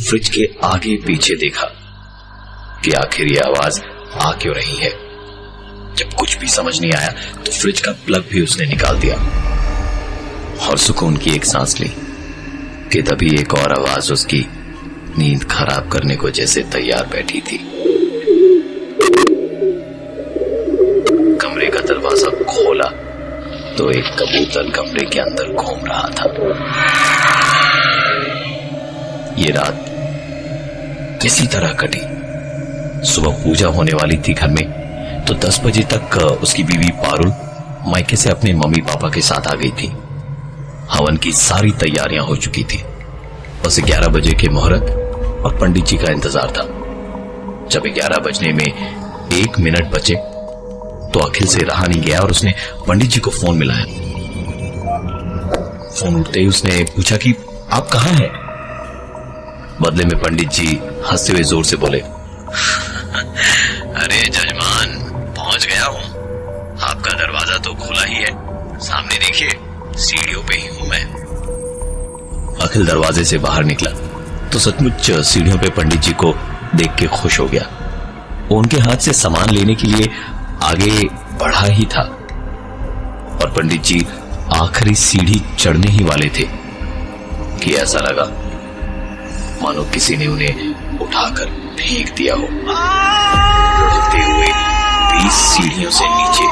Fridge के आगे पीछे देखा कि आखिर ये आवाज आ क्यों रही है। जब कुछ भी समझ नहीं आया तो फ्रिज का प्लग भी उसने निकाल दिया और सुकून की एक सांस ली कि तभी एक और आवाज उसकी नींद खराब करने को जैसे तैयार बैठी थी। कमरे का दरवाजा खोला तो एक कबूतर कमरे के अंदर घूम रहा था। ये रात किसी तरह कटी। सुबह पूजा होने वाली थी घर में, तो 10 बजे तक उसकी बीवी पारुल मायके से अपने मम्मी पापा के साथ आ गई थी। हवन की सारी तैयारियां हो चुकी थी। बस 11 बजे के मुहूर्त और पंडित जी का इंतजार था। जब 11 बजने में 1 मिनट बचे तो अखिल से रहा नहीं गया और उसने पंडित जी को फोन मिलाया। फोन उठते ही उसने पूछा कि आप कहां हैं? बदले में पंडित जी हंसते हुए जोर से बोले, अरे जजमान, पहुंच गया हूं। आपका दरवाजा तो खुला ही है, सामने देखिए, सीढ़ियों पे ही हूं मैं। अखिल दरवाजे से बाहर निकला तो सचमुच सीढ़ियों पे पंडित जी को देख के खुश हो गया। वो उनके हाथ से सामान लेने के लिए आगे बढ़ा ही था और पंडित जी आखिरी सीढ़ी चढ़ने ही वाले थे कि ऐसा लगा मानो किसी ने उन्हें उठाकर फेंक दिया हो। लुढ़कते हुए 20 सीढ़ियों से नीचे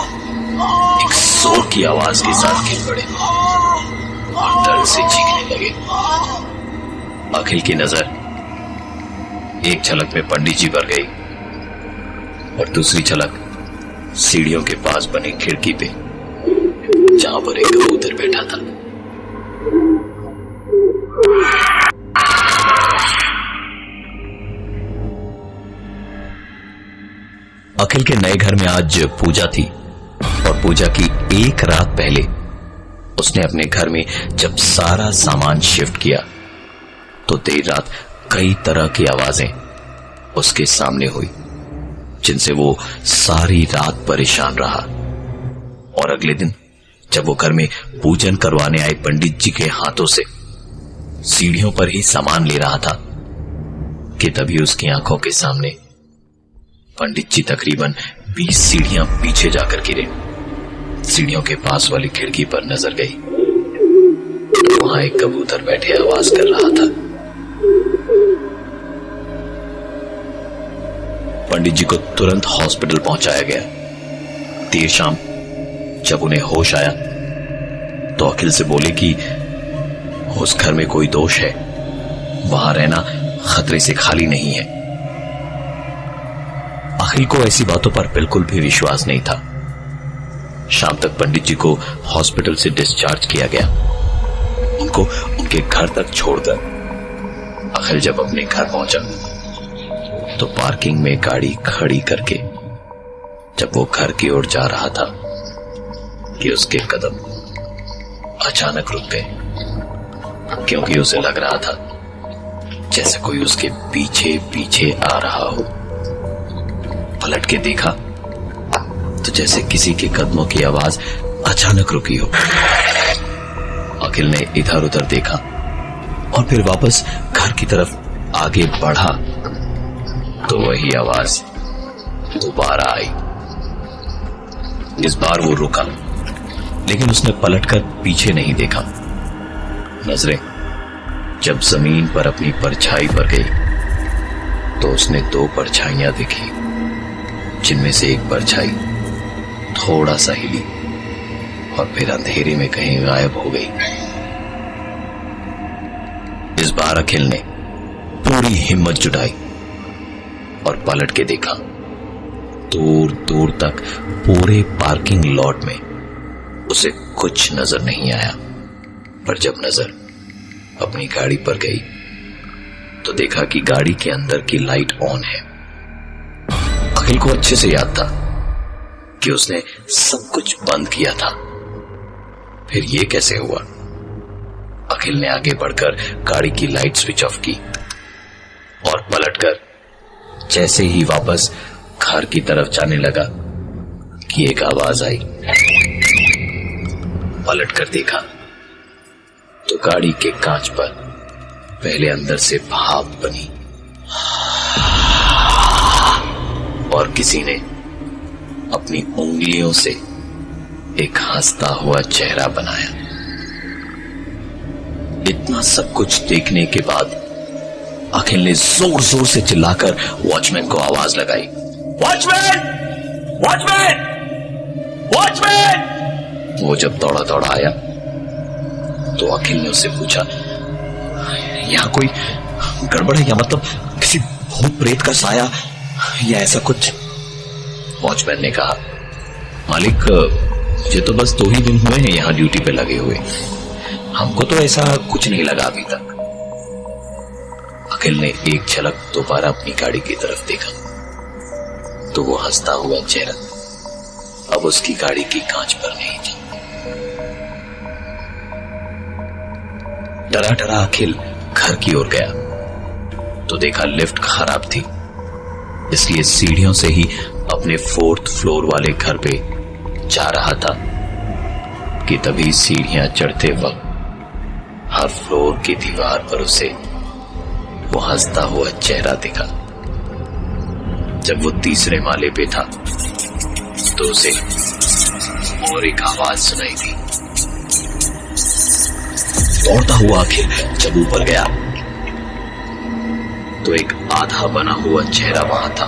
एक जोर की आवाज के साथ गिर पड़े और दर्द से चीखने लगे। अखिल की नजर एक झलक में पंडित जी पर गई और दूसरी झलक सीढ़ियों के पास बनी खिड़की पे, जहां पर एक कबूतर बैठा था। अखिल के नए घर में आज पूजा थी और पूजा की एक रात पहले उसने अपने घर में जब सारा सामान शिफ्ट किया तो देर रात कई तरह की आवाजें उसके सामने हुई, जिनसे वो सारी रात परेशान रहा। और अगले दिन जब वो घर में पूजन करवाने आए पंडित जी के हाथों से सीढ़ियों पर ही सामान ले रहा था कि तभी उसकी आंखों के सामने पंडित जी तकरीबन 20 सीढ़ियां पीछे जाकर गिरे। सीढ़ियों के पास वाली खिड़की पर नजर गई, वहां एक कबूतर बैठे आवाज कर रहा था। पंडित जी को तुरंत हॉस्पिटल पहुंचाया गया। देर शाम जब उन्हें होश आया तो अखिल से बोले कि उस घर में कोई दोष है, वहां रहना खतरे से खाली नहीं है। अखिल को ऐसी बातों पर बिल्कुल भी विश्वास नहीं था। शाम तक पंडित जी को हॉस्पिटल से डिस्चार्ज किया गया। उनको उनके घर तक छोड़कर अखिल जब अपने घर पहुंचा तो पार्किंग में गाड़ी खड़ी करके जब वो घर की ओर जा रहा था कि उसके कदम अचानक रुक गए, क्योंकि उसे लग रहा था जैसे कोई उसके पीछे पीछे आ रहा हो। पलट के देखा तो जैसे किसी के कदमों की आवाज अचानक रुकी हो। अखिल ने इधर उधर देखा और फिर वापस घर की तरफ आगे बढ़ा तो वही आवाज दोबारा आई। इस बार वो रुका, लेकिन उसने पलटकर पीछे नहीं देखा। नजरें जब जमीन पर अपनी परछाई पर गई तो उसने 2 परछाइयां देखी, जिनमें से एक परछाई थोड़ा सा हिली और फिर अंधेरे में कहीं गायब हो गई। इस बार अखिल ने पूरी हिम्मत जुटाई और पलट के देखा। दूर दूर तक पूरे पार्किंग लॉट में उसे कुछ नजर नहीं आया, पर जब नजर अपनी गाड़ी पर गई तो देखा कि गाड़ी के अंदर की लाइट ऑन है। अखिल को अच्छे से याद था कि उसने सब कुछ बंद किया था। फिर ये कैसे हुआ? अखिल ने आगे बढ़कर गाड़ी की लाइट स्विच ऑफ की और पलटकर जैसे ही वापस घर की तरफ जाने लगा कि एक आवाज आई। पलटकर देखा तो गाड़ी के कांच पर पहले अंदर से भाप बनी और किसी ने अपनी उंगलियों से एक हंसता हुआ चेहरा बनाया। इतना सब कुछ देखने के बाद अखिल ने जोर जोर से चिल्लाकर वॉचमैन को आवाज लगाई, वॉचमैन! वॉचमैन! वॉचमैन! वो जब दौड़ा दौड़ा आया तो अखिल ने उससे पूछा, यहां कोई गड़बड़ है या मतलब किसी भूत प्रेत का साया या ऐसा कुछ? वॉचमैन ने कहा, मालिक मुझे तो बस 2 ही दिन हुए हैं यहां ड्यूटी पे लगे हुए, हमको तो ऐसा कुछ नहीं लगा अभी तक। अखिल ने एक झलक दोबारा अपनी गाड़ी की तरफ देखा तो वो हंसता हुआ चेहरा अब उसकी गाड़ी की कांच पर नहीं था। डरा डरा अखिल घर की ओर गया तो देखा लिफ्ट खराब थी, इसलिए सीढ़ियों से ही अपने 4th फ्लोर वाले घर पे जा रहा था कि तभी सीढ़ियां चढ़ते वक्त हर फ्लोर की दीवार पर उसे वो हंसता हुआ चेहरा दिखा। जब वो 3रे माले पे था तो उसे और एक आवाज सुनाई दी। दौड़ता हुआ अखिल जब ऊपर गया तो एक आधा बना हुआ चेहरा वहां था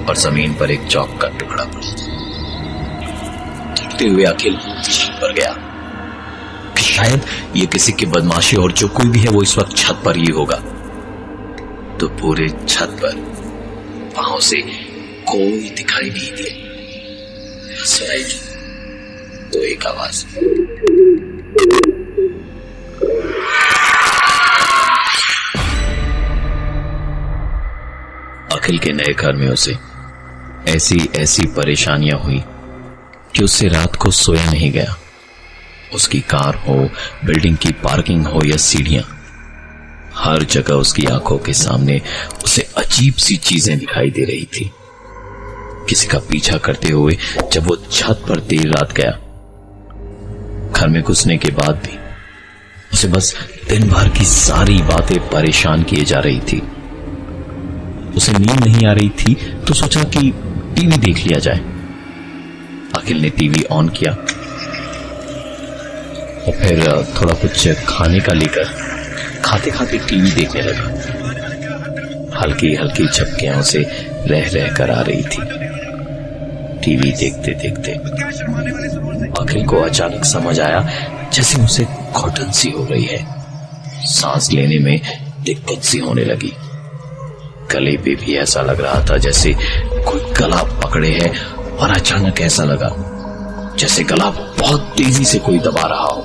और जमीन पर एक चौक का टुकड़ा पड़ा। थकते हुए अखिल छत पर गया। शायद ये किसी की बदमाशी और जो कोई भी है वो इस वक्त छत पर ही होगा। तो पूरे छत पर पांव से कोई दिखाई नहीं दिया। सुनाई दी तो एक आवाज, अखिल के नए घर में उसे ऐसी परेशानियां हुई कि उससे रात को सोया नहीं गया। उसकी कार हो, बिल्डिंग की पार्किंग हो या सीढ़ियां, हर जगह उसकी आंखों के सामने उसे अजीब सी चीजें दिखाई दे रही थी। किसी का पीछा करते हुए जब वो छत पर देर रात गया, घर में घुसने के बाद भी उसे बस दिन भर की सारी बातें परेशान किए जा रही थी। उसे नींद नहीं आ रही थी तो सोचा कि टीवी देख लिया जाए। अखिल ने टीवी ऑन किया और फिर थोड़ा कुछ खाने का लेकर खाते खाते टीवी देखने लगा। हल्की हल्की झपकियां उसे रह रह कर आ रही थी। टीवी देखते देखते अखिल को अचानक समझ आया जैसे उसे घुटन सी हो रही है। सांस लेने में दिक्कत सी होने लगी। गले पे भी ऐसा लग रहा था जैसे कोई गला पकड़े है और अचानक ऐसा लगा जैसे गला बहुत तेजी से कोई दबा रहा हो।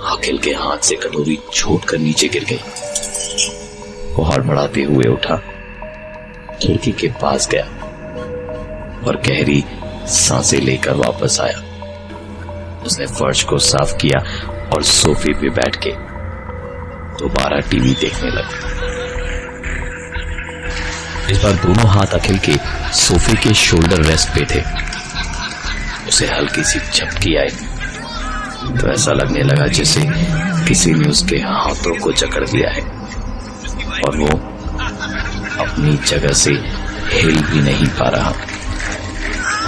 अखिल के हाथ से कटोरी छोड़कर नीचे गिर गई। वो हड़बड़ाते हुए उठा, खिड़की के पास गया और गहरी सांसें लेकर वापस आया। उसने फर्श को साफ किया और सोफे पे बैठ के दोबारा टीवी देखने लगा। इस बार दोनों हाथ अखिल के सोफे के शोल्डर रेस्ट पे थे। उसे हल्की सी झपकी आई तो ऐसा लगने लगा जैसे किसी ने उसके हाथों को जकड़ दिया है और वो अपनी जगह से हिल भी नहीं पा रहा।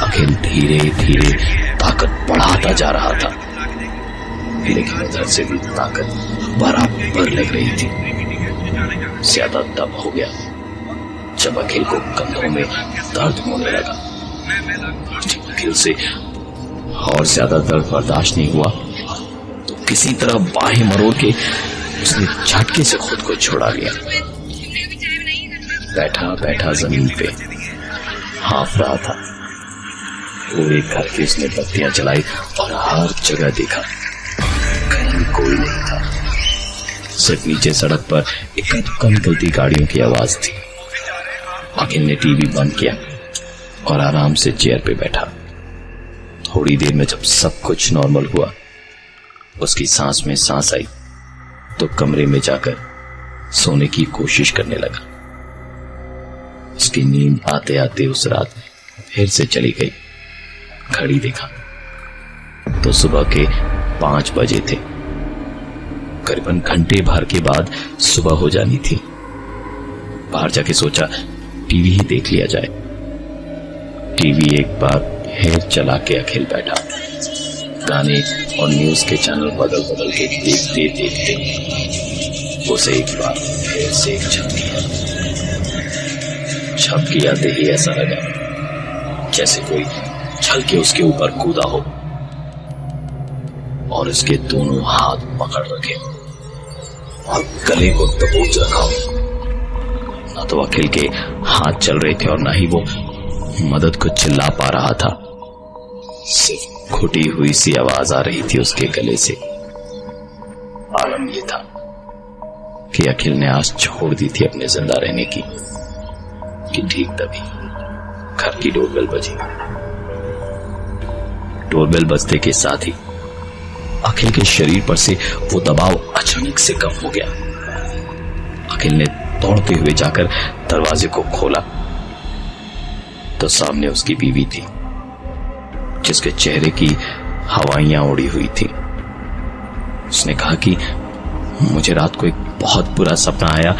अखिल धीरे धीरे ताकत बढ़ाता जा रहा था, लेकिन उधर से भी ताकत बराबर लग रही थी। ज्यादा दम हो गया जब अखिल को कंधों में दर्द होने लगा। जब अखिल से और ज्यादा दर्द बर्दाश्त नहीं हुआ तो किसी तरह बाहें मरोड़ के उसने झटके से खुद को छुड़ा लिया। बैठा बैठा जमीन पे हाफ रहा था। पूरे घर की उसने बत्तियां जलाई और हर जगह देखा, कहीं कोई नहीं था। सिर्फ नीचे सड़क पर इक्का दुक्का निकलती गाड़ियों की आवाज थी। अखिल ने टीवी बंद किया और आराम से चेयर पे बैठा। थोड़ी देर में जब सब कुछ नॉर्मल हुआ, उसकी सांस में सांस आई तो कमरे में जाकर सोने की कोशिश करने लगा। उसकी नींद आते आते उस रात फिर से चली गई। घड़ी देखा तो सुबह के 5 बजे थे। करीबन घंटे भर के बाद सुबह हो जानी थी। बाहर जाके सोचा टीवी ही देख लिया जाए। टीवी एक बार फिर चला के अखिल बैठा। गाने और न्यूज के चैनल बदल बदल के देखते देखते उसे एक बार फिर से एक झपकी आते ही ऐसा लगा जैसे कोई छल के उसके ऊपर कूदा हो और उसके दोनों हाथ पकड़ रखे और गले को दबोच रखा हो। ना तो अखिल के हाथ चल रहे थे और ना ही वो मदद को चिल्ला पा रहा था। सिर्फ घुटी हुई सी आवाज आ रही थी उसके गले से। आलम ये था कि अखिल ने आस छोड़ दी थी अपने जिंदा रहने की कि ठीक तभी घर की डोरबेल बजी। डोरबेल बजते के साथ ही अखिल के शरीर पर से वो दबाव अचानक से कम हो गया। अखिल ने दौड़ते हुए जाकर दरवाजे को खोला तो सामने उसकी बीवी थी जिसके चेहरे की हवाइयां उड़ी हुई थी। उसने कहा कि मुझे रात को एक बहुत बुरा सपना आया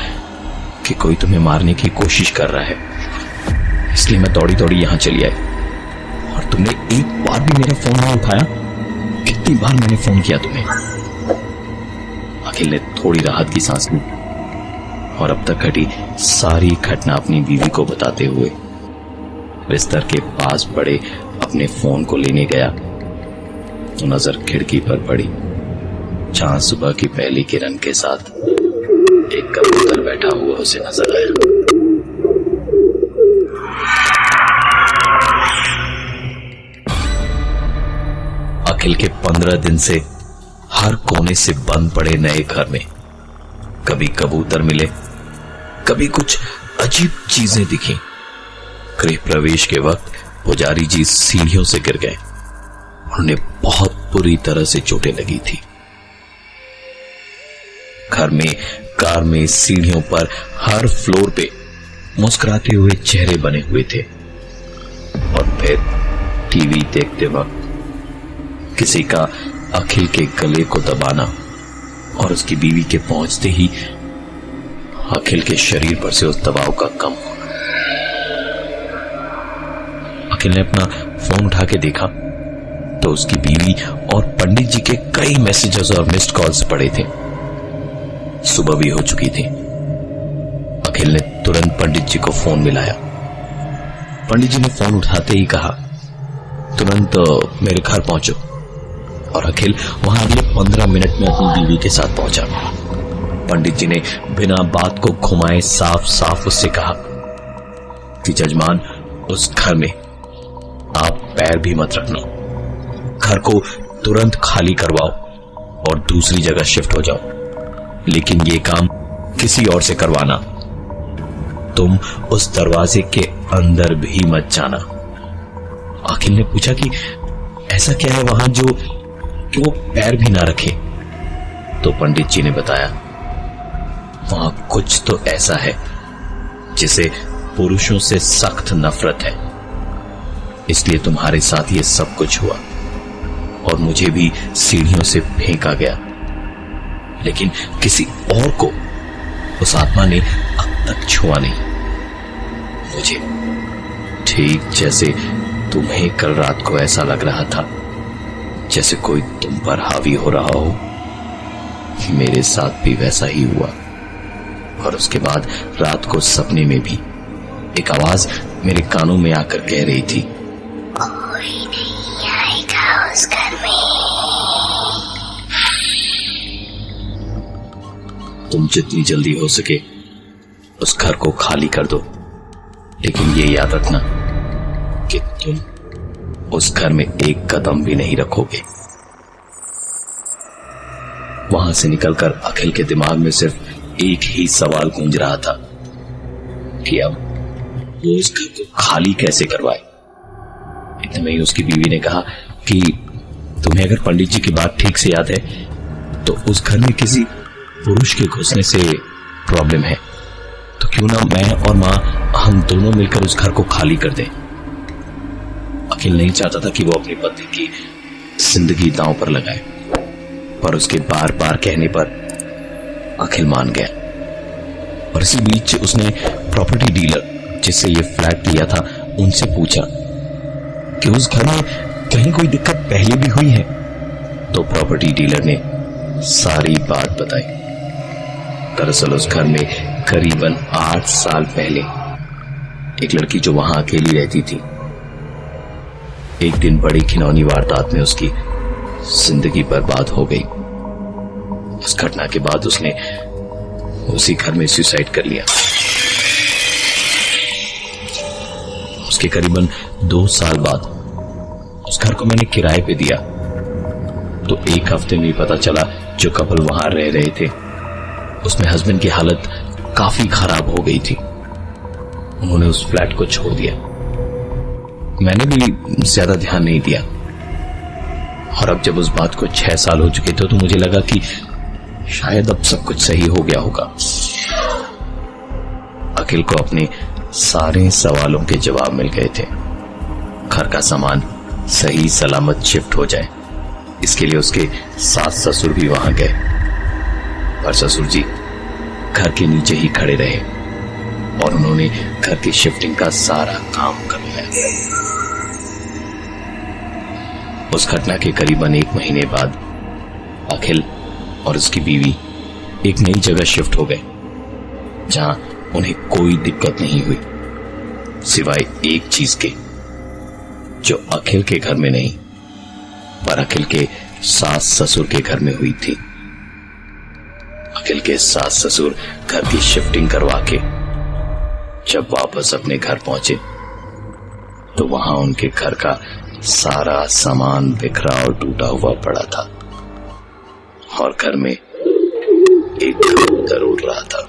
कि कोई तुम्हें मारने की कोशिश कर रहा है, इसलिए मैं दौड़ी दौड़ी यहां चली आई और तुमने एक बार भी मेरा फोन नहीं उठाया। कितनी बार मैंने फोन किया तुम्हें। अखिल ने थोड़ी राहत की सांस ली और अब तक घटी सारी घटना अपनी बीवी को बताते हुए बिस्तर के पास पड़े अपने फोन को लेने गया तो नजर खिड़की पर पड़ी जहां सुबह की पहली किरण के साथ एक कबूतर बैठा हुआ उसे नजर आया। अखिल के 15 दिन से हर कोने से बंद पड़े नए घर में कभी कबूतर मिले, कभी कुछ अजीब चीजें दिखी। गृह प्रवेश के वक्त पुजारी जी सीढ़ियों से गिर गए। उन्हें बहुत बुरी तरह से चोटें लगी थी। घर में, कार में, सीढ़ियों पर, हर फ्लोर पे मुस्कुराते हुए चेहरे बने हुए थे। और फिर टीवी देखते वक्त किसी का अखिल के गले को दबाना और उसकी बीवी के पहुंचते ही अखिल के शरीर पर से उस दबाव का कम होना। अखिल ने अपना फोन उठा के देखा तो उसकी बीवी और पंडित जी के कई मैसेजेस और मिस्ड कॉल्स पड़े थे। सुबह भी हो चुकी थी। अखिल ने तुरंत पंडित जी को फोन मिलाया। पंडित जी ने फोन उठाते ही कहा, तुरंत मेरे घर पहुंचो। और अखिल वहां अगले 15 मिनट में अपनी बीवी के साथ पहुंचा। पंडित जी ने बिना बात को घुमाए साफ साफ उससे कहा कि जजमान, उस घर में आप पैर भी मत रखना। घर को तुरंत खाली करवाओ और दूसरी जगह शिफ्ट हो जाओ, लेकिन ये काम किसी और से करवाना। तुम उस दरवाजे के अंदर भी मत जाना। अखिल ने पूछा कि ऐसा क्या है वहां जो कि वो पैर भी ना रखे। तो पंडित जी ने बताया, वहां कुछ तो ऐसा है जिसे पुरुषों से सख्त नफरत है, इसलिए तुम्हारे साथ ये सब कुछ हुआ और मुझे भी सीढ़ियों से फेंका गया, लेकिन किसी और को उस आत्मा ने अब तक छुआ नहीं। मुझे ठीक जैसे तुम्हें कल रात को ऐसा लग रहा था जैसे कोई तुम पर हावी हो रहा हो, मेरे साथ भी वैसा ही हुआ। और उसके बाद रात को सपने में भी एक आवाज मेरे कानों में आकर कह रही थी, कोई नहीं आएगा उस घर में, तुम जितनी जल्दी हो सके उस घर को खाली कर दो, लेकिन ये याद रखना कि तुम उस घर में एक कदम भी नहीं रखोगे। वहां से निकलकर अखिल के दिमाग में सिर्फ एक ही सवाल गूंज रहा था कि अब वो उस घर को खाली कैसे करवाए। इतने में ही उसकी बीवी ने कहा कि तुम्हें अगर पंडित जी की बात ठीक से याद है तो उस घर में किसी पुरुष के घुसने से प्रॉब्लम है, तो क्यों ना मैं और मां हम दोनों मिलकर उस घर को खाली कर दें। अखिल नहीं चाहता था कि वो अपनी पत्नी की जिंदगी दांव पर लगाए, पर उसके बार बार कहने पर अखिल मान गया और इसी बीच उसने प्रॉपर्टी डीलर जिससे ये फ्लैट लिया था उनसे पूछा कि उस घर में कहीं कोई दिक्कत पहले भी हुई है। तो प्रॉपर्टी डीलर ने सारी बात बताई। दरअसल उस घर में करीबन 8 साल पहले एक लड़की जो वहां अकेली रहती थी, एक दिन बड़ी घिनौनी वारदात में उसकी जिंदगी बर्बाद हो गई। उस घटना के बाद उसने उसी घर में सुसाइड कर लिया। उसके करीबन 2 साल बाद उस घर को मैंने किराए पे दिया तो एक हफ्ते में पता चला जो कपल वहां रह रहे थे उसमें हस्बैंड की हालत काफी खराब हो गई थी। उन्होंने उस फ्लैट को छोड़ दिया। मैंने भी ज्यादा ध्यान नहीं दिया और अब जब उस बात को 6 साल हो चुके थे तो मुझे लगा कि शायद अब सब कुछ सही हो गया होगा। अखिल को अपने सारे सवालों के जवाब मिल गए थे। घर का सामान सही सलामत शिफ्ट हो जाए इसके लिए उसके सास ससुर भी वहां गए, पर ससुर जी घर के नीचे ही खड़े रहे और उन्होंने घर की शिफ्टिंग का सारा काम करवाया। उस घटना के करीबन 1 महीने बाद अखिल और उसकी बीवी एक नई जगह शिफ्ट हो गए जहां उन्हें कोई दिक्कत नहीं हुई सिवाय एक चीज के, जो अखिल के घर में नहीं पर अखिल के सास ससुर के घर में हुई थी। अखिल के सास ससुर घर की शिफ्टिंग करवा के जब वापस अपने घर पहुंचे तो वहां उनके घर का सारा सामान बिखरा और टूटा हुआ पड़ा था और घर में एक कबूतर उड़ रहा था।